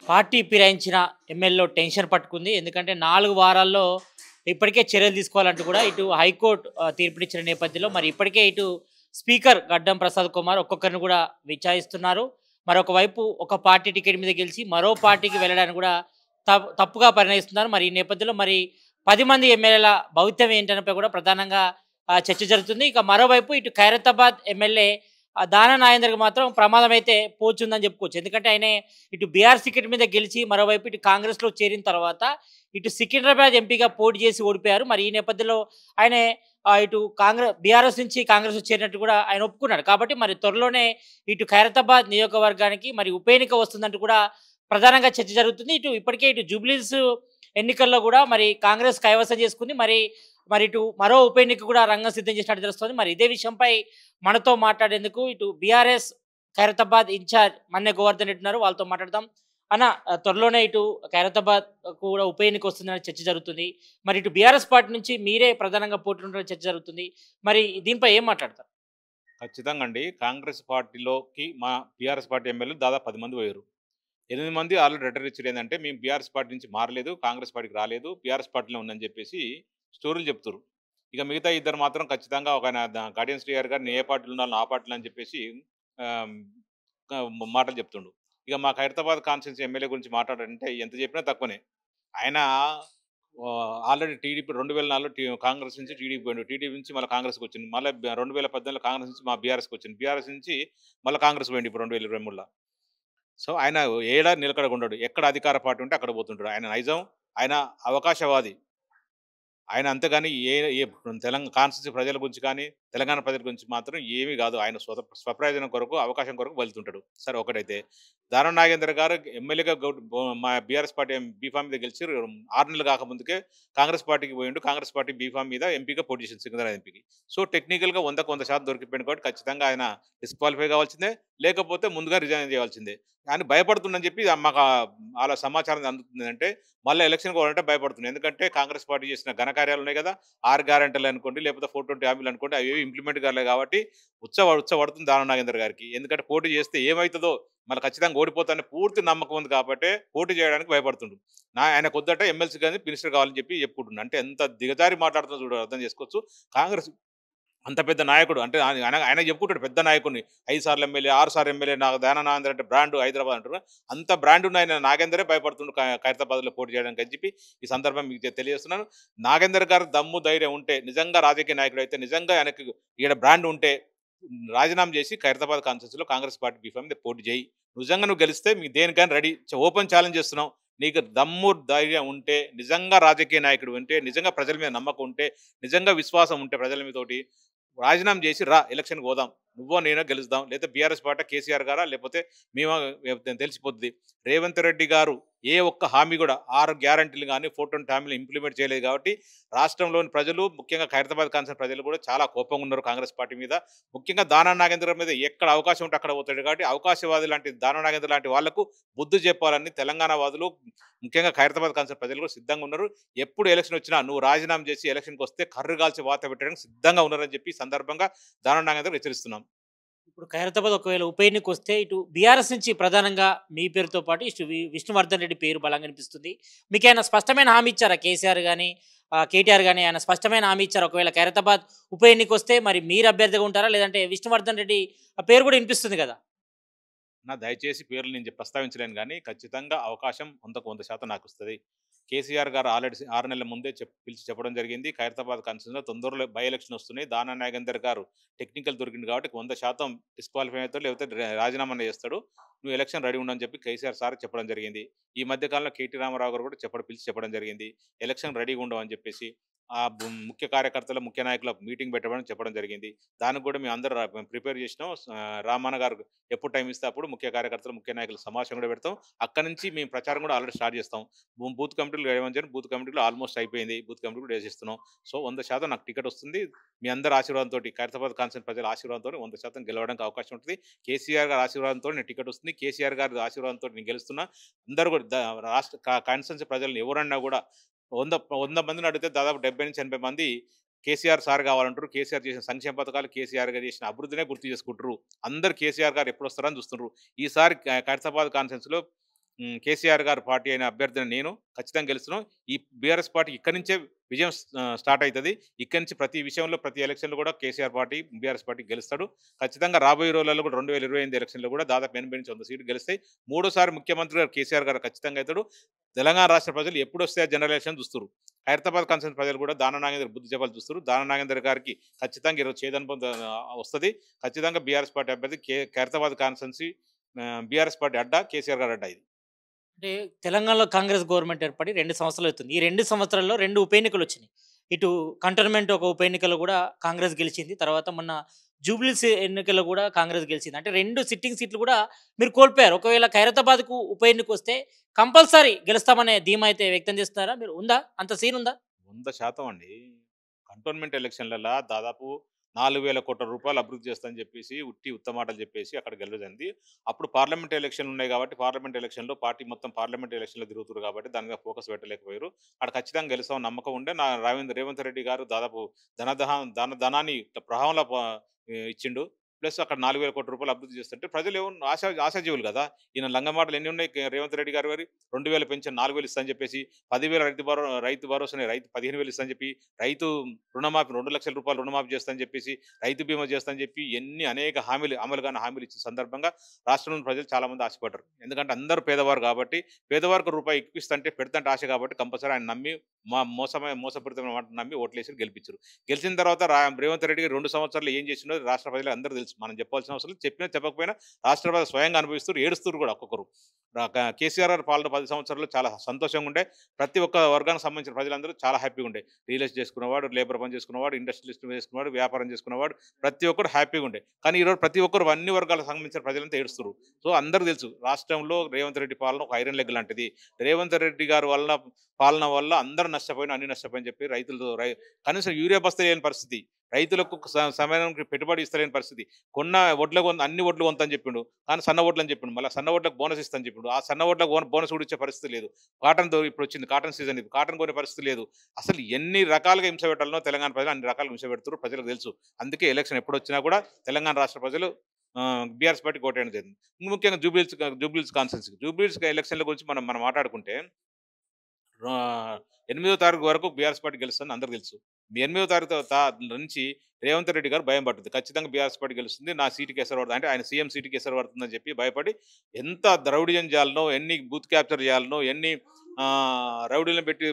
Party ఫిరాయించిన ఎమ్మెల్యేలో tension పట్టుకుంది. ఎందుకంటే 4 వారాల్లో ఇప్పటికే చర్యలు తీసుకోవాలంటూ కూడా ఇటు హైకోర్టు తీర్పునిచ్చిన నేపథ్యంలో మరి ఇప్పటికే ఇటు స్పీకర్ గడ్డం ప్రసాద్ కుమార్ ఒక్కొక్కరిని కూడా విచారిస్తున్నారు. మరొక వైపు ఒక పార్టీ టికెట్ మీద గెలిచి మరో పార్టీకి వెళ్ళడానికి కూడా తప్పుగా పరిగణిస్తున్నారు. మరి ఈ నేపథ్యంలో మరి 10 మంది ఎమ్మెల్యేల భవితవ్యం ఏంటనపై కూడా ప్రధానంగా చర్చ జరుగుతుంది. ఇక మరోవైపు ఇటు ఖైరతాబాద్ ఎమ్మెల్యే దాన నాగేందర్‌కి మాత్రం ప్రమాదం అయితే పోచుందని చెప్పుకోవచ్చు. ఎందుకంటే ఆయన ఇటు బీఆర్‌ఎస్ టికెట్ మీద గెలిచి, మరోవైపు ఇటు కాంగ్రెస్‌లో చేరిన తర్వాత, ఇటు సికింద్రాబాద్ ఎంపీగా పోటీ చేసి ఓడిపోయారు. మరి ఈ నేపథ్యంలో ఆయనే ఇటు బీఆర్‌ఎస్ నుంచి కాంగ్రెస్‌లో చేరినట్టు కూడా ఆయన ఒప్పుకున్నాడు. కాబట్టి మరి త్వరలోనే ఇటు ఖైరతాబాద్ నియోజకవర్గానికి మరి ఉప ఎన్నిక వస్తుందంటూ కూడా ప్రధానంగా చర్చ జరుగుతుంది. ఇప్పటికే ఇటు జూబ్లీహిల్స్ ఎన్నికల్లో కూడా మరి కాంగ్రెస్ కైవసం చేసుకుంది. మరి ఇటు మరో ఉప ఎన్నిక కూడా రంగం సిద్ధం చేసినట్టు తెలుస్తోంది. మరి ఇదే విషయంపై మనతో మాట్లాడేందుకు ఇటు బీఆర్‌ఎస్ ఖైరతాబాద్ ఇన్ఛార్జ్ మన్నె గోవర్ధన్ రెడ్డి ఉన్నారు. వాళ్ళతో మాట్లాడదాం. అన్న, త్వరలోనే ఇటు ఖైరతాబాద్ కూడా ఉప ఎన్నిక వస్తుందని చర్చ జరుగుతుంది. మరి ఇటు బీఆర్‌ఎస్ పార్టీ నుంచి మీరే ప్రధానంగా పోటీ ఉంటారని చర్చ జరుగుతుంది. మరి దీనిపై ఏం మాట్లాడతారు? ఖచ్చితంగా అండి. కాంగ్రెస్ పార్టీలోకి మా బీఆర్ఎస్ పార్టీ ఎమ్మెల్యేలు దాదాపు 10 మంది పోయారు. 8 మంది ఆల్రెడీ లెటర్ ఇచ్చారు. ఏందంటే మేము బీఆర్ఎస్ పార్టీ నుంచి మారలేదు, కాంగ్రెస్ పార్టీకి రాలేదు, బీఆర్ఎస్ పార్టీలో ఉందని చెప్పేసి స్టోరీలు చెప్తుర్రు. ఇక మిగతా ఇద్దరు మాత్రం ఖచ్చితంగా ఒకాయన గాడియన్ శ్రీహరి గారు నేను ఏ పార్టీలో ఉన్నాను, ఆ పార్టీలో అని చెప్పేసి ఆహ్, క మాటలు చెప్తుండు. ఇక మా ఖైరతాబాద్ కాన్స్టిట్యూన్సీ ఎమ్మెల్యే గురించి మాట్లాడాలంటే ఎంత చెప్పినా తక్కువనే. ఆయన ఆల్రెడీ టీడీపీ 2004లో కాంగ్రెస్ నుంచి టీడీపీ పోయిండు. టీడీపీ నుంచి మళ్ళీ కాంగ్రెస్‌కొచ్చిండు. మళ్ళా 2018లో కాంగ్రెస్ నుంచి మా బీఆర్ఎస్‌కొచ్చిండు. బీఆర్ఎస్ నుంచి మళ్ళా కాంగ్రెస్ పోయిండు ఇప్పుడు 2023లో. సో, ఆయన ఏడ నిలకడగుండడు. ఎక్కడ అధికార పార్టీ ఉంటే అక్కడ పోతుంటాడు. ఆయన నైజం, ఆయన అవకాశవాది. ఆయన అంతేగాని ఏ ఏ కాన్స్టిట్యూన్సీ ప్రజల గురించి కానీ, తెలంగాణ ప్రజల గురించి మాత్రం ఏమీ గాదు. ఆయన స్వప్రయోజనం కొరకు, అవకాశం కొరకు వెళ్తుంటాడు. సరే ఒకటైతే. దానం నాగేంద్ర గారు ఎమ్మెల్యేగా మా బీఆర్ఎస్ పార్టీ బీఫామ్ మీద గెలిచి 6 నెలలు కాకముందుకే కాంగ్రెస్ పార్టీకి పోయిండు. కాంగ్రెస్ పార్టీ బీఫామ్ మీద ఎంపీగా పోటీ చేసిండు సికింద్రాబాద్ ఎంపీకి. సో, టెక్నికల్‌గా 100కి 100% దొరికిపోయిండు కాబట్టి ఖచ్చితంగా ఆయన డిస్‌క్వాలిఫై కావాల్సిందే. లేకపోతే ముందుగా రిజైన్ చేయాల్సిందే. ఆయన భయపడుతుండని చెప్పి మాకు అలా సమాచారం అందుతుందంటే మళ్ళీ ఎలక్షన్ పోవాలంటే భయపడుతున్నాను. ఎందుకంటే కాంగ్రెస్ పార్టీ చేసిన ఘనకార్యాలు ఉన్నాయి కదా! 6 గ్యారంటీలు అనుకోండి, లేకపోతే 420 హామీలు అనుకోండి, అవేవి ఇంప్లిమెంట్ కాలేదు కాబట్టి ఉచ్చబడుతుంది దానం నాగేందర్ గారికి. ఎందుకంటే పోటీ చేస్తే ఏమైతదో మళ్ళీ ఖచ్చితంగా ఓడిపోతానని పూర్తి నమ్మకం ఉంది కాబట్టే పోటీ చేయడానికి భయపడుతుండు. ఆయనకొద్దట ఎమ్మెల్సీ గాని మినిస్టర్ కావాలని చెప్పి చెప్పుకుంటుండు. అంటే ఎంత దిగజారి మాట్లాడుతుందో అర్థం చేసుకోవచ్చు. కాంగ్రెస్ అంత పెద్ద నాయకుడు అంటే ఆయన చెప్పుకుంటాడు పెద్ద నాయకుడిని. 5 సార్లు ఎమ్మెల్యే, 6 సార్లు ఎమ్మెల్యే నాకు దాన నాగేందర్ అంటే బ్రాండ్ హైదరాబాద్ అంటారు. అంత బ్రాండ్ ఉన్న ఆయన నాగేందరే భయపడుతుండు ఖైరతాబాద్‌లో పోటీ చేయడానికి అని చెప్పి ఈ సందర్భం మీకు తెలియజేస్తున్నాను. నాగేందర్ గారు దమ్ము, ధైర్యం ఉంటే నిజంగా రాజకీయ నాయకుడైతే నిజంగా ఆయనకి ఈడ బ్రాండ్ ఉంటే రాజీనామా చేసి ఖైరతాబాద్ కాన్స్టిట్యూన్సీలో కాంగ్రెస్ పార్టీ బీఫామ్ మీద పోటీ చేయి. నిజంగా నువ్వు గెలిస్తే మీకు దేనికైనా రెడీ. ఓపెన్ ఛాలెంజ్ చేస్తున్నాం. నీకు దమ్ము, ధైర్యం ఉంటే, నిజంగా రాజకీయ నాయకుడు ఉంటే, నిజంగా ప్రజల మీద నమ్మకం ఉంటే, నిజంగా విశ్వాసం ఉంటే ప్రజల మీతోటి రాజీనామా చేసి రా ఎలక్షన్‌కి పోదాం. నువ్వో నేనో గెలుద్దాం. లేతే బీఆర్ఎస్ పార్టీ కేసీఆర్ గారా లేకపోతే మేమా తెలిసిపోద్ది. రేవంత్ రెడ్డి గారు ఏ ఒక్క హామీ కూడా 6 గ్యారంటీలు గాని, 420 హామీలు ఇంప్లిమెంట్ చేయలేదు కాబట్టి రాష్ట్రంలోని ప్రజలు ముఖ్యంగా ఖైరతాబాద్ కాన్సర్న్ ప్రజలు కూడా చాలా కోపంగా ఉన్నారు కాంగ్రెస్ పార్టీ మీద. ముఖ్యంగా దానం నాగేంద్ర మీద ఎక్కడ అవకాశం ఉంటే అక్కడ పోతాడు కాబట్టి అవకాశవాది లాంటి దానం నాగేంద్ర లాంటి వాళ్లకు బుద్ధి చెప్పాలని తెలంగాణ వాదులు ముఖ్యంగా ఖైరతాబాద్ కాన్సర్న్ ప్రజలు కూడా సిద్ధంగా ఉన్నారు. ఎప్పుడు ఎలక్షన్ వచ్చినా నువ్వు రాజీనామా చేసి ఎలక్షన్‌కి వస్తే కర్రు కాల్చి వాత పెట్టడానికి సిద్ధంగా ఉన్నారని చెప్పి ఈ సందర్భంగా దానం నాగేంద్ర హెచ్చరిస్తున్నాం. ఇప్పుడు ఖైరతాబాద్ ఒకవేళ ఉప ఎన్నిక వస్తే ఇటు బీఆర్ఎస్ నుంచి ప్రధానంగా మీ పేరుతో పాటు ఇటు విష్ణువర్ధన్ రెడ్డి పేరు బలంగా అనిపిస్తుంది. మీకేమైనా స్పష్టమైన హామీ ఇచ్చారా కేసీఆర్ గాని, కేటీఆర్ గాని ఆయన స్పష్టమైన హామీ ఇచ్చారా? ఒకవేళ ఖైరతాబాద్ ఉప ఎన్నిక వస్తే మరి మీరు అభ్యర్థిగా ఉంటారా? లేదంటే విష్ణువర్ధన్ రెడ్డి పేరు కూడా వినిపిస్తుంది కదా! దయచేసి పేర్లు నేను ప్రస్తావించలేను గానీ, ఖచ్చితంగా అవకాశం 100కు 100% నాకొస్తది. కేసీఆర్ గారు ఆల్రెడీ 6 నెలల ముందే పిలిచి చెప్పడం జరిగింది. ఖైరతాబాద్ కాన్స్టిట్యూన్సీలో తొందరలో బై ఎలక్షన్ వస్తున్నాయి. దానా నాగేందర్ గారు టెక్నికల్ దొరికింది కాబట్టి 100% డిస్‌క్వాలిఫై అవుతాడు. లేకపోతే రాజీనామా చేస్తాడు. నువ్వు ఎలక్షన్ రెడీ ఉండని చెప్పి కేసీఆర్ సార్ చెప్పడం జరిగింది. ఈ మధ్య కాలంలో కేటీ రామారావు గారు కూడా పిలిచి చెప్పడం జరిగింది. ఎలక్షన్ రెడీగా ఉండవు అని చెప్పేసి. ముఖ్య కార్యకర్తలు, ముఖ్య నాయకుల మీటింగ్ పెట్టమని చెప్పడం జరిగింది. దానికి కూడా మేమందరం ప్రిపేర్ చేసినాం. రామన్న గారు ఎప్పుడు టైం ఇస్తే అప్పుడు ముఖ్య కార్యకర్తలు, ముఖ్య నాయకుల సమావేశం కూడా పెడతాం. అక్కడి నుంచి మేము ప్రచారం కూడా ఆల్రెడీ స్టార్ట్ చేస్తాం. బూత్ కమిటీలు వేయమని చెప్పి బూత్ కమిటీలో ఆల్మోస్ట్ అయిపోయింది. బూత్ కమిటీ కూడా వేసేస్తున్నాం. సో, 100% నాకు టికెట్ వస్తుంది. మీ అందరి ఆశీర్వాదంతోటి ఖైరతాబాద్ కాన్స్టిట్యూన్సీ ప్రజల ఆశీర్వాదంతోని 100% గెలవడానికి అవకాశం ఉంటుంది. కేసీఆర్ గారి ఆశీర్వాదంతో నేను టికెట్ వస్తుంది. కేసీఆర్ గారి ఆశీర్వాదంతో నేను గెలుస్తున్నా. అందరూ కూడా రాష్ట్ర కాన్స్టిట్యూన్సీ ప్రజలను ఎవరన్నా కూడా 100 మందిని అడిగితే దాదాపు 70-80 మంది కేసీఆర్ సార్ కావాలంటారు. కేసీఆర్ చేసిన సంక్షేమ పథకాలు, కేసీఆర్ గారు చేసిన అభివృద్ధినే గుర్తు చేసుకుంటారు. అందరూ కేసీఆర్ గారు ఎప్పుడొస్తారని చూస్తున్నారు. ఈసారి ఖైరతాబాద్ కాన్స్టిట్యూన్సీలో కేసీఆర్ గారి పార్టీ అయిన అభ్యర్థిని నేను ఖచ్చితంగా గెలుస్తున్నాం. ఈ బీఆర్ఎస్ పార్టీ ఇక్కడి నుంచే విజయం స్టార్ట్ అవుతుంది. ఇక్కడి నుంచి ప్రతి విషయంలో ప్రతి ఎలక్షన్లో కూడా కేసీఆర్ పార్టీ బీఆర్ఎస్ పార్టీ గెలుస్తాడు. ఖచ్చితంగా రాబోయే రోజులలో కూడా 2028 ఎలక్షన్లో కూడా దాదాపు 80 నుంచి 100 సీట్లు గెలుస్తాయి. మూడోసారి ముఖ్యమంత్రి గారు కేసీఆర్ గారు ఖచ్చితంగా అవుతాడు. తెలంగాణ రాష్ట్ర ప్రజలు ఎప్పుడు వస్తే ఆ జనరల్ ఎలక్షన్ చూస్తారు. ఖైరతాబాద్ కాన్స్టిట్యూన్సీ ప్రజలు కూడా దాన నాగేందర్ బుద్ధి చెప్పాలి చూస్తారు. దాన నాగేందర్ గారికి ఖచ్చితంగా ఈరోజు చేదనుభవం వస్తుంది. ఖచ్చితంగా బీఆర్ఎస్ పార్టీ అభ్యర్థి ఖైరతాబాద్ కాన్స్టిట్యూన్సీ బీఆర్ఎస్ పార్టీ అడ్డా, కేసీఆర్ గారు అడ్డా ఇది. అంటే తెలంగాణలో కాంగ్రెస్ గవర్నమెంట్ ఏర్పడి 2 సంవత్సరాలు అవుతుంది. ఈ 2 సంవత్సరాల్లో 2 ఉప ఎన్నికలు వచ్చినాయి. ఇటు కంటోన్మెంట్ ఒక ఉప ఎన్నికలో కూడా కాంగ్రెస్ గెలిచింది. తర్వాత మొన్న జూబ్లీస్ ఎన్నికల్లో కూడా కాంగ్రెస్ గెలిచింది. అంటే 2 సిట్టింగ్ సీట్లు కూడా మీరు కోల్పోయారు. ఒకవేళ ఖైరతాబాద్‌కు ఉప ఎన్నిక వస్తే కంపల్సరీ గెలుస్తామనే ధీమా అయితే వ్యక్తం చేస్తున్నారా? మీరు ఉందా? అంత సీన్ ఉందా? 100% అండి. కంటోన్మెంట్ ఎలక్షన్‌లల్ల దాదాపు 4,000 కోట్ల రూపాయలు అభివృద్ధి చేస్తా అని చెప్పేసి ఉట్టి ఉత్తమాటలు చెప్పేసి అక్కడ గెలవదండి. అప్పుడు పార్లమెంట్ ఎలక్షన్లు ఉన్నాయి కాబట్టి పార్లమెంట్ ఎలక్షన్‌లో పార్టీ మొత్తం పార్లమెంట్ ఎలక్షన్‌లో తిరుగుతుర్రు కాబట్టి దాని మీద ఫోకస్ పెట్టలేకపోయారు. అక్కడ ఖచ్చితంగా గెలుస్తామని నమ్మకం ఉండే. రేవంత్ రెడ్డి గారు దాదాపు ధనాన్ని ప్రవాహంలో ఇచ్చిండు. ప్లస్ అక్కడ 4,000 కోట్ల రూపాయలు అభివృద్ధి చేస్తుంటే ప్రజలు ఏమో ఆశాజీవులు కదా! ఈయన లంగమాటలు ఎన్ని ఉన్నాయి రేవంత్ రెడ్డి గారు 2,000 పెన్షన్ 4,000 ఇస్తా అని చెప్పేసి, 10,000 రైతు భరోసాని రైతు 15,000 ఇస్తా అని చెప్పి, రైతు రుణమాఫీ 2,00,000 రూపాయలు రుణమాఫీ చేస్తా అని చెప్పేసి, రైతు బీమా చేస్తా అని చెప్పి ఎన్ని అనేక హామీలు అమలు కాని హామీలు ఇచ్చిన సందర్భంగా రాష్ట్రంలోని ప్రజలు చాలా మంది ఆశపడ్డారు. ఎందుకంటే అందరూ పేదవారు కాబట్టి, పేదవారికి రూపాయి ఎక్కువిస్తంటే పెడతంటే ఆశ కాబట్టి కంపల్సరీ ఆయన నమ్మి మోసపూరితమైన మాట నమ్మి ఓట్లేసి గెలిపించారు. గెలిచిన తర్వాత రేవంత్ రెడ్డి 2 సంవత్సరాలు ఏం చేసిండో రాష్ట్ర ప్రజలకు అందరూ తెలుసు. మనం చెప్పాల్సిన అవసరం లేదు. చెప్పినా చెప్పకపోయినా రాష్ట్ర ప్రజలు స్వయంగా అనుభవిస్తారు, ఏడుస్తారు కూడా ఒక్కొక్కరు. కేసీఆర్ గారి పాలన 10 సంవత్సరాలు చాలా సంతోషంగా ఉండే. ప్రతి ఒక్క వర్గానికి సంబంధించిన ప్రజలందరూ చాలా హ్యాపీగా ఉండే. రియల్ ఎస్టేట్ చేసుకున్నవాడు, లేబర్ పని చేసుకున్నవాడు, ఇండస్ట్రియలిస్ట్ చేసుకున్నవాడు, వ్యాపారం చేసుకున్నవాడు, ప్రతి ఒక్కరు హ్యాపీగా ఉండే. కానీ ఈరోజు ప్రతి ఒక్కరు అన్ని వర్గాలకు సంబంధించిన ప్రజలంతా ఏడుస్తారు. సో అందరూ తెలుసు రాష్ట్రంలో రేవంత్ రెడ్డి పాలన ఒక ఐరన్ లెగ్ లాంటిది. రేవంత్ రెడ్డి గారి పాలన వల్ల అందరూ నష్టపోయిన అన్ని నష్టపోయిన చెప్పి రైతులతో కనీసం యూరియా బస్తా లేని పరిస్థితి, రైతులకు సమయానికి పెట్టుబడి ఇస్తలేని పరిస్థితి, కొన్న అన్ని వడ్లు కొంత అని చెప్పిండు. కానీ సన్న వడ్లు అని చెప్పిండు. మళ్ళీ సన్న వడ్లకు బోనస్ ఇస్తాను చెప్పిండు. ఆ సన్న వడ్లకు బోనస్ కూడా ఇచ్చే పరిస్థితి లేదు. ఇప్పుడు వచ్చింది కాటన్ సీజన్, ఇది కాటన్ కొనే పరిస్థితి లేదు. అసలు ఎన్ని రకాలుగా హింస పెట్టాలనో తెలంగాణ ప్రజలు అన్ని రకాలుగా హింస పెడుతున్నారు, ప్రజలకు తెలుసు. అందుకే ఎలక్షన్ ఎప్పుడు వచ్చినా కూడా తెలంగాణ రాష్ట్ర ప్రజలు బీఆర్ఎస్ పార్టీ ఓటేయడం జరిగింది. ముఖ్యంగా జూబ్లీహిల్స్ ఎలక్షన్ల గురించి మనం మాట్లాడుకుంటే 8వ తారీఖు వరకు బీఆర్ఎస్ పార్టీ గెలుస్తుందని అందరికీ తెలుసు. 8వ తారీఖు నుంచి రేవంత్ రెడ్డి గారు భయం పడుతుంది. ఖచ్చితంగా బీఆర్ఎస్ పార్టీ గెలుస్తుంది, నా సీటుకి ఎసరు పడుతుంది అంటే ఆయన సీఎం సీటుకి ఎసరు పడుతుందని చెప్పి భయపడి ఎంత రౌడీజం చేయాలనో, ఎన్ని బూత్ క్యాప్చర్ చేయాలనో, ఎన్ని రౌడీలను పెట్టి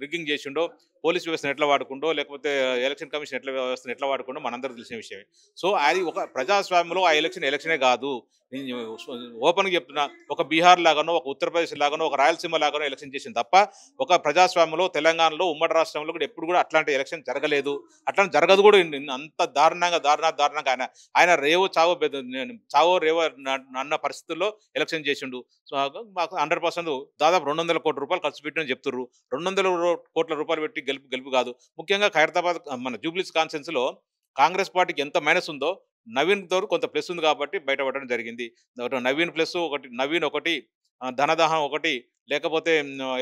రిగ్గింగ్ చేసిండో, పోలీస్ వ్యవస్థను ఎట్లా వాడుకుండో, లేకపోతే ఎలక్షన్ కమిషన్ వ్యవస్థను ఎట్లా వాడుకుండో మనందరూ తెలిసిన విషయమే. సో అది ఒక ప్రజాస్వామ్యంలో ఆ ఎలక్షనే కాదు. ఓపెన్గా చెప్తున్నా, ఒక బీహార్ లాగానో, ఒక ఉత్తరప్రదేశ్ లాగానో, ఒక రాయలసీమ లాగానో ఎలక్షన్ చేసింది తప్ప ఒక ప్రజాస్వామ్యంలో తెలంగాణలో ఉమ్మడి రాష్ట్రంలో కూడా ఎప్పుడు కూడా అట్లాంటి ఎలక్షన్ జరగలేదు, అట్లాంటి జరగదు కూడా. అంత దారుణంగా ఆయన చావో రేవో అన్న పరిస్థితుల్లో ఎలక్షన్ చేసిండు. సో మాకు 100% దాదాపు 200 కోట్ల రూపాయలు ఖర్చు పెట్టినని చెప్తున్నారు. 200 కోట్ల రూపాయలు పెట్టి గెలుపు కాదు. ముఖ్యంగా ఖైరతాబాద్ మన జూబ్లీస్ కాన్స్టిట్యూన్సీలో కాంగ్రెస్ పార్టీకి ఎంత మైనస్ ఉందో నవీన్తో కొంత ప్లస్ ఉంది కాబట్టి బయటపడడం జరిగింది. నవీన్ ప్లస్ ఒకటి ధనదాహం ఒకటి, లేకపోతే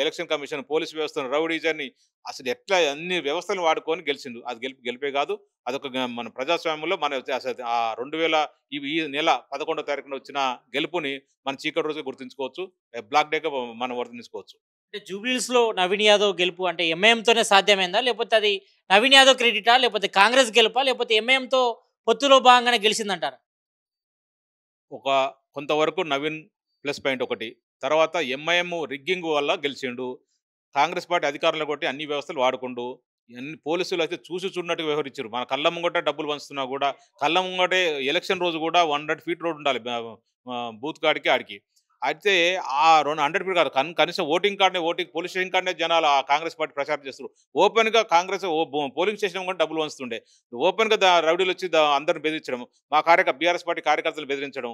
ఎలక్షన్ కమిషన్, పోలీస్ వ్యవస్థను, రౌడీజాన్ని అసలు ఎట్లా అన్ని వ్యవస్థలను వాడుకొని గెలిచిండు. అది గెలిపే కాదు, అదొక మన ప్రజాస్వామ్యంలో మన అసలు ఆ 2000 ఈ నెల 11వ తారీఖున వచ్చిన గెలుపుని మన చీకటి రోజుగా గుర్తుంచుకోవచ్చు, బ్లాక్ డేగా మనం వర్తించుకోవచ్చు. అంటే జూబ్లీహిల్స్‌లో నవీన్ యాదవ్ గెలుపు అంటే ఎంఐఎంతోనే సాధ్యమైందా? లేకపోతే అది నవీన్ యాదవ్ క్రెడిటా? లేకపోతే కాంగ్రెస్ గెలుపా? లేకపోతే ఎంఐఎంతో పొత్తులో భాగంగానే గెలిచిందంటారా? ఒక కొంతవరకు నవీన్ ప్లస్ పాయింట్ ఒకటి, తర్వాత ఎంఐఎం రిగ్గింగ్ వల్ల గెలిచిండు. కాంగ్రెస్ పార్టీ అధికారంలో కొట్టి అన్ని వ్యవస్థలు వాడుకుండు. అన్ని పోలీసులు అయితే చూసి చూడనట్టుగా వ్యవహరించారు. మన కళ్ళ ముంగట డబ్బులు పంచుతున్నా కూడా, కళ్ళ ముంగటే ఎలక్షన్ రోజు కూడా 100 ఫీట్ రోడ్ ఉండాలి బూత్ కాడికి ఆడికి. అయితే ఆ 100 ఫీట్ కాదు, కనీసం ఓటింగ్ పోలీస్ స్టేషన్ కాడనే జనాలు ఆ కాంగ్రెస్ పార్టీ ప్రచారం చేస్తారు. ఓపెన్గా కాంగ్రెస్ పోలింగ్ స్టేషన్ కూడా డబ్బులు పంచుతుండే. ఓపెన్గా రౌడీలు వచ్చి అందరిని బెదిరించడం, బీఆర్ఎస్ పార్టీ కార్యకర్తలు బెదిరించడం,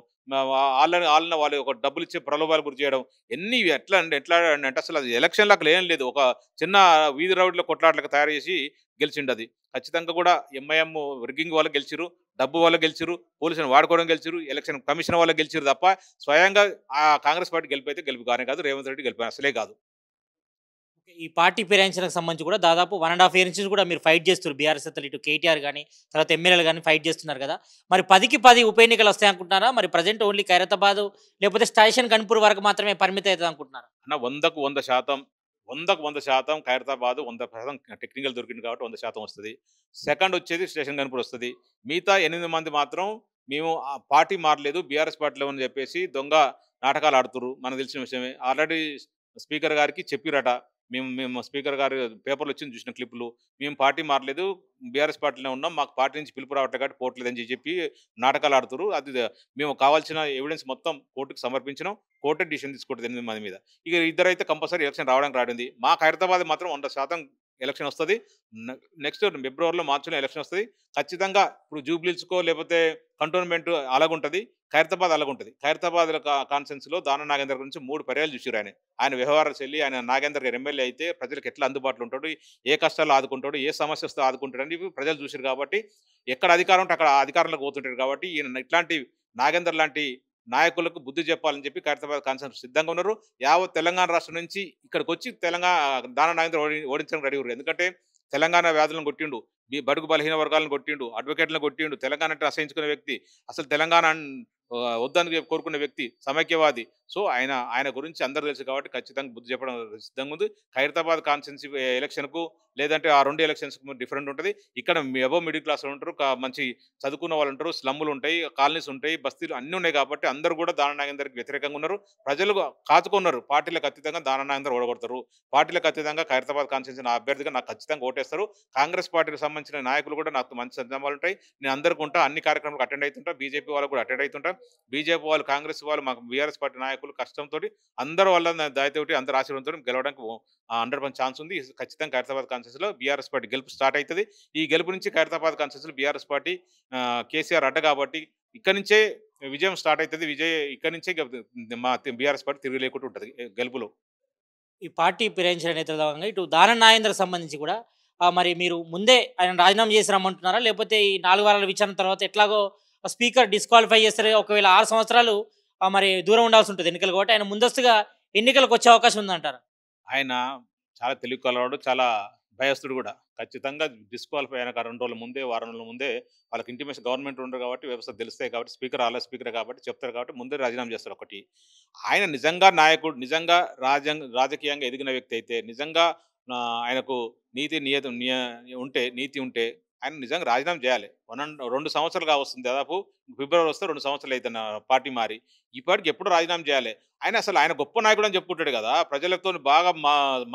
వాళ్ళని వాళ్ళు ఒక డబ్బులు ఇచ్చే ప్రలోభాలు గురి చేయడం, ఎట్లా అంటే అసలు అది ఎలక్షన్ లాగా ఏం లేదు. ఒక చిన్న వీధి రౌడీల కొట్లాట్లకు తయారు చేసి గెలిచిండు. అది ఖచ్చితంగా కూడా ఎంఐఎం రిగ్గింగ్ వల్ల గెలిచిరు, డబ్బు వల్ల గెలిచిరు, పోలీసులను వాడుకోవడం గెలిచిరు, ఎలక్షన్ కమిషన్ వల్ల గెలిచిరు తప్ప స్వయంగా ఆ కాంగ్రెస్ పార్టీ గెలిపైతే గెలుపు కానే కాదు, రేవంత్ రెడ్డి గెలిపి అసలే కాదు. ఈ పార్టీ ఫిరాయించడానికి సంబంధించి కూడా దాదాపు 1.5 ఇయర్ నుంచి కూడా మీరు ఫైట్ చేస్తున్నారు. బీఆర్ఎస్ నేతలు ఇటు కేటీఆర్ గాని, తర్వాత ఎమ్మెల్యేలు గాని ఫైట్ చేస్తున్నారు కదా! మరి 10కి 10 ఉప ఎన్నికలు వస్తాయనుకుంటున్నారా? మరి ప్రెజెంట్ ఓన్లీ ఖైరతాబాద్ లేకపోతే స్టేషన్ గన్పూర్ వరకు మాత్రమే పరిమితం అవుతదనుకుంటున్నారా? అన్న 100కు 100% 100కు 100% ఖైరతాబాద్ 100% టెక్నికల్ దొరికింది కాబట్టి 100% వస్తది. సెకండ్ వచ్చేది స్టేషన్ గన్పూర్ వస్తది. మిగతా 8 మంది మాత్రం మేము పార్టీ మారలేదు, బీఆర్ఎస్ పార్టీలో అని చెప్పేసి దొంగ నాటకాలు ఆడుతుర్రు. మనకు తెలిసిన విషయమే. ఆల్రెడీ స్పీకర్ గారికి చెప్పిరట. మేము మేము స్పీకర్ గారు పేపర్‌లో వచ్చింది చూసిన క్లిప్‌లు. మేము పార్టీ మారలేదు, బీఆర్ఎస్ పార్టీలోనే ఉన్నాం. మాకు పార్టీ నుంచి పిలుపు రావట్లే కాబట్టి పోవట్లేదని చెప్పి నాటకాలు ఆడుతుర్రు. మేము కావాల్సిన ఎవిడెన్స్ మొత్తం కోర్టుకి సమర్పించినాం. కోర్టే డిసిషన్ తీసుకుంటది 8 మంది మీద. ఇక ఇద్దరైతే కంపల్సరీ ఎలక్షన్ రావడానికి రాడింది. మా ఖైరతాబాద్ మాత్రం 100% ఎలక్షన్ వస్తది. నెక్స్ట్ ఫిబ్రవరిలో, మార్చిలో ఎలక్షన్ వస్తది. ఖచ్చితంగా ఇప్పుడు జూబ్లీహిల్స్‌కో లేకపోతే కంటోన్మెంట్ అలాగుంటది. ఖైరతాబాద్ అలాగుంటది. ఖైరతాబాద్ కాన్ఫరెన్స్‌లో దానం నాగేందర్ గురించి 3 పర్యాయాలు చూసిర్రు ఆయన. ఆయన వ్యవహార శైలి, ఆయన నాగేందర్ గారు ఎమ్మెల్యే అయితే ప్రజలకు ఎట్లా అందుబాటులో ఉంటాడు, ఏ కష్టాల్లో ఆదుకుంటాడు, ఏ సమస్య వస్తే ఆదుకుంటాడని చెప్పి ప్రజలు చూసిర్రు కాబట్టి, ఎక్కడ అధికారం ఉంటే అక్కడ అధికారంలోకి పోతుంటాడు కాబట్టి, ఈయన ఇట్లాంటి నాగేందర్ లాంటి నాయకులకు బుద్ధి చెప్పాలని చెప్పి ఖైరతాబాద్ కాన్ఫరెన్స్ సిద్ధంగా ఉన్నారు. యావత్ తెలంగాణ రాష్ట్రం నుంచి ఇక్కడికొచ్చి దానం నాగేందర్ ఓడించడానికి రెడీ ఉన్నారు. ఎందుకంటే తెలంగాణ వ్యాధులను కొట్టిండు, బడుగు బలహీన వర్గాలను కొట్టిండు, అడ్వకేట్లను కొట్టిండు, తెలంగాణ అంటే అసహించుకునే వ్యక్తి, అసలు తెలంగాణ వద్దని కోరుకునే వ్యక్తి, సమైక్యవాది. సో ఆయన గురించి అందరూ తెలుసు కాబట్టి ఖచ్చితంగా బుద్ధి చెప్పడం సిద్ధంగా ఉంది. ఖైరతాబాద్ కాన్స్టిట్యున్సీ ఎలక్షన్కు లేదంటే ఆ 2 ఎలక్షన్స్‌కు డిఫరెంట్ ఉంటది. ఇక్కడ అబోవ్ మిడిల్ క్లాస్ ఉంటారు, మంచి చదువుకున్న వాళ్ళు ఉంటారు, స్లమ్ములు ఉంటాయి, కాలనీస్ ఉంటాయి, బస్తీలు అన్నీ ఉన్నాయి కాబట్టి అందరూ కూడా దానం నాగేందర్‌కి వ్యతిరేకంగా ఉన్నారు. ప్రజలు కాచుకున్నారు. పార్టీలకు అతీతంగా దానం నాగేందర్ ఓడగొడతారు. పార్టీలకు అతీతంగా ఖైరతాబాద్ కాన్స్టిట్యున్సీ నా అభ్యర్థిగా నాకు ఖచ్చితంగా ఓటేస్తారు. కాంగ్రెస్ పార్టీకి సంబంధించిన నాయకులు కూడా నాకు మంచి సందర్భాలు ఉంటాయి. నేను అందరికి ఉంటా, అన్ని కార్యక్రమాలకు అటెండ్ అవుతుంటా. బీజేపీ వాళ్ళు కూడా అటెండ్ అవుతుంటా. బీజేపీ వాళ్ళు, కాంగ్రెస్ వాళ్ళు, మాకు బీఆర్ఎస్ పార్టీ నాయకులు కష్టంతో అందరూ వాళ్ళ దయతోటి అందరి ఆశీర్వాదంతో గెలవడానికి 100% ఛాన్స్ ఉంది. ఖచ్చితంగా ఖైరతాబాద్ కాన్స్టిట్యున్సీలో బీఆర్ఎస్ పార్టీ గెలుపు స్టార్ట్ అవుతుంది. ఈ గెలుపు నుంచి ఖైరతాబాద్ కాన్స్టిట్యున్సీలో బీఆర్ఎస్ పార్టీ కేసీఆర్ అడ్డ కాబట్టి ఇక్కడి నుంచే విజయం స్టార్ట్ అవుతుంది. ఇక్కడి నుంచే మా బీఆర్ఎస్ పార్టీ తిరిగి లేకుండా ఉంటుంది గెలుపులో. ఈ పార్టీ ఫిరాయించిన నేతల భాగంగా ఇటు దానం నాగేందర్‌కి సంబంధించి కూడా మరి మీరు ముందే ఆయన రాజీనామా చేసి రమ్మంటున్నారా? లేకపోతే ఈ 4 వారాల విచారణ తర్వాత ఎట్లాగో స్పీకర్ డిస్‌క్వాలిఫై చేస్తారు. ఒకవేళ 6 సంవత్సరాలు మరి దూరం ఉండాల్సి ఉంటుంది ఎన్నికలు కాబట్టి ఆయన ముందస్తుగా ఎన్నికలకు వచ్చే అవకాశం ఉందంటారా? ఆయన చాలా తెలివి కలవాడు, చాలా భయస్తుడు కూడా. ఖచ్చితంగా డిస్‌క్వాలిఫై అయినాక 2 రోజుల ముందే, వారం రోజుల ముందే వాళ్ళకి ఇంటిమేషన్ గవర్నమెంట్ ఉండరు కాబట్టి, వ్యవస్థ తెలుస్తాయి కాబట్టి, స్పీకర్ ఆల్రెడీ స్పీకరే కాబట్టి చెప్తారు కాబట్టి ముందే రాజీనామా చేస్తారు ఒకటి. ఆయన నిజంగా నాయకుడు, నిజంగా రాజకీయంగా ఎదిగిన వ్యక్తి అయితే, నిజంగా ఆయనకు నీతి ఉంటే ఆయన నిజంగా రాజీనామా చేయాలి. 2 సంవత్సరాలు కావస్తుంది దాదాపు. ఫిబ్రవరి వస్తే 2 సంవత్సరాలు అయితుంది పార్టీ మారి. ఇప్పటికి ఎప్పుడు రాజీనామా చేయాలి. ఆయన గొప్ప నాయకుడు అని చెప్పుకుంటాడు కదా! ప్రజలతో బాగా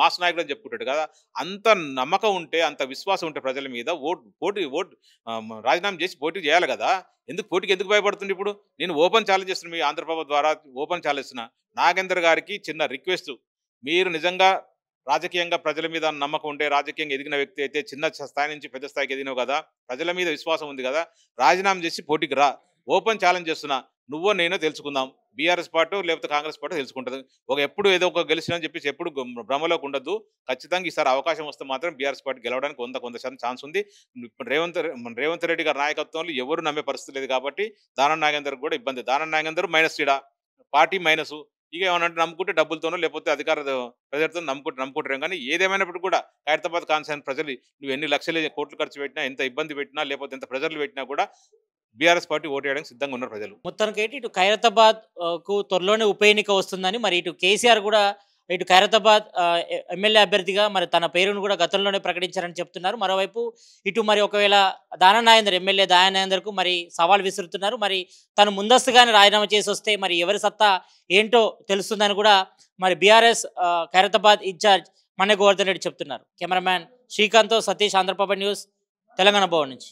మాస్ నాయకుడు అని చెప్పుకుంటాడు కదా! అంత నమ్మకం ఉంటే, అంత విశ్వాసం ఉంటే ప్రజల మీద రాజీనామా చేసి పోటీ చేయాలి కదా! పోటీకి ఎందుకు భయపడుతుండు ఇప్పుడు? నేను ఓపెన్ ఛాలెంజ్ చేస్తున్నా, మీ ఆంధ్రప్రభ ద్వారా ఓపెన్ ఛాలెంజ్ చేస్తున్నా. నాగేందర్ గారికి చిన్న రిక్వెస్ట్, మీరు నిజంగా రాజకీయంగా ప్రజల మీద నమ్మకం ఉంటే, రాజకీయంగా ఎదిగిన వ్యక్తి అయితే, చిన్న స్థాయి నుంచి పెద్ద స్థాయికి ఎదిగినావు కదా, ప్రజల మీద విశ్వాసం ఉంది కదా, రాజీనామా చేసి పోటీకి రా. ఓపెన్ ఛాలెంజ్ చేస్తున్నా. నువ్వో నేనో తెలుసుకుందాం. బీఆర్ఎస్ పార్టీ లేకపోతే కాంగ్రెస్ పార్టీ తెలుసుకుంటుంది. ఎప్పుడు ఏదో ఒక గెలిచినని చెప్పేసి ఎప్పుడు భ్రమలోకి ఉండొద్దు. ఖచ్చితంగా ఈసారి అవకాశం వస్తే మాత్రం బీఆర్ఎస్ పార్టీ గెలవడానికి 100% ఛాన్స్ ఉంది. ఇప్పుడు రేవంత్ రెడ్డి గారి నాయకత్వంలో ఎవరు నమ్మే పరిస్థితి లేదు కాబట్టి దానం నాగేందర్ కూడా ఇబ్బంది. Danam Nagender minus party minus. ఇక ఏమనంటే నమ్ముకుంటే డబ్బులతోనో లేకపోతే అధికార ప్రజలతో నమ్ముకుంటారేం. కానీ ఏదేమైనప్పటికీ కూడా ఖైరతాబాద్ కాన్స్టిట్యున్సీ ప్రజలు నువ్వు ఎన్ని లక్షలు కోట్లు ఖర్చు పెట్టినా, ఎంత ఇబ్బంది పెట్టినా, లేకపోతే ఎంత ప్రెజర్లు పెట్టినా కూడా బీఆర్ఎస్ పార్టీ ఓటేయడానికి సిద్ధంగా ఉన్నారు ప్రజలు. మొత్తానికైతే ఇటు ఖైరతాబాద్ కు త్వరలోనే ఉప ఎన్నిక వస్తుందని, మరి ఇటు కేసీఆర్ కూడా ఇటు ఖైరతాబాద్ ఎమ్మెల్యే అభ్యర్థిగా మరి తన పేరును కూడా గతంలోనే ప్రకటించారని చెప్తున్నారు. మరోవైపు ఇటు మరి ఒకవేళ ఎమ్మెల్యే దానం నాగేందర్కు మరి సవాల్ విసురుతున్నారు. మరి తను ముందస్తుగానే రాజీనామా చేసి వస్తే మరి ఎవరి సత్తా ఏంటో తెలుస్తుందని కూడా మరి బీఆర్ఎస్ ఖైరతాబాద్ ఇన్ఛార్జ్ మన్నె గోవర్ధన్ రెడ్డి చెప్తున్నారు. కెమెరామ్యాన్ శ్రీకాంత్తో సతీష్, ఆంధ్రప్రభ న్యూస్, తెలంగాణ భవన్ నుంచి.